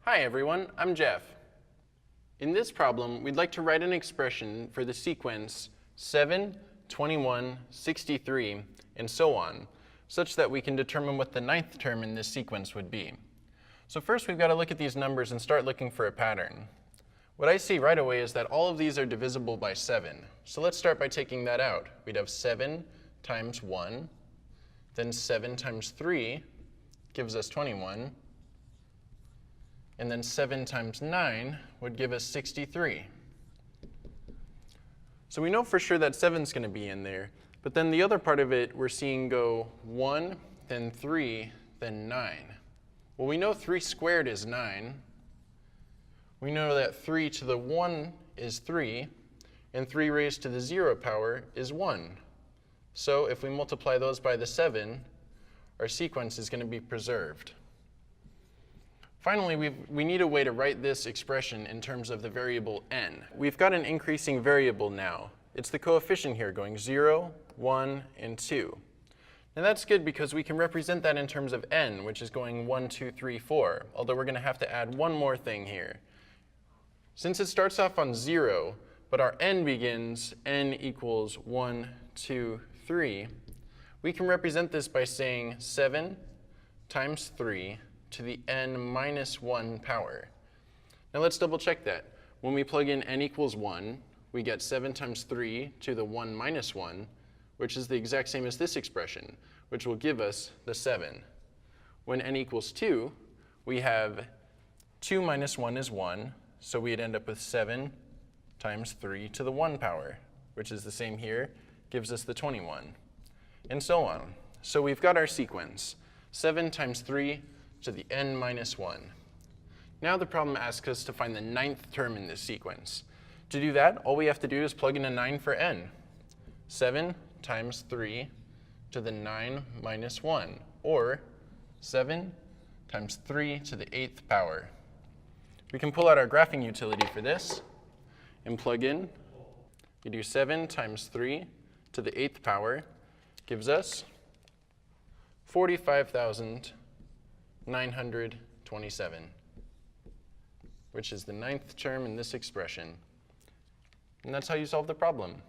Hi everyone, I'm Jeff. In this problem, we'd like to write an expression for the sequence 7, 21, 63, and so on, such that we can determine what the ninth term in this sequence would be. So first we've got to look at these numbers and start looking for a pattern. What I see right away is that all of these are divisible by 7. So let's start by taking that out. We'd have 7 times 1, then 7 times 3 gives us 21, and then 7 times 9 would give us 63. So we know for sure that 7's going to be in there, but then the other part of it we're seeing go 1, then 3, then 9. Well, we know 3 squared is 9. We know that 3 to the 1 is 3, and 3 raised to the 0 power is 1. So if we multiply those by the 7, our sequence is going to be preserved. Finally, we need a way to write this expression in terms of the variable n. We've got an increasing variable now. It's the coefficient here going 0, 1, and 2. And that's good because we can represent that in terms of n, which is going 1, 2, 3, 4, although we're going to have to add one more thing here. Since it starts off on 0, but our n begins n equals 1, 2, 3, we can represent this by saying 7 times 3 to the n minus 1 power. Now let's double check that. When we plug in n equals 1, we get 7 times 3 to the 1 minus 1, which is the exact same as this expression, which will give us the 7. When n equals 2, we have 2 minus 1 is 1, so we'd end up with 7 times 3 to the 1 power, which is the same here, gives us the 21, and so on. So we've got our sequence, 7 times 3 to the n minus 1. Now the problem asks us to find the ninth term in this sequence. To do that, all we have to do is plug in a 9 for n. 7 times 3 to the 9 minus 1, or 7 times 3 to the 8th power. We can pull out our graphing utility for this and plug in. You do 7 times 3 to the 8th power gives us 45,927, which is the ninth term in this expression. And that's how you solve the problem.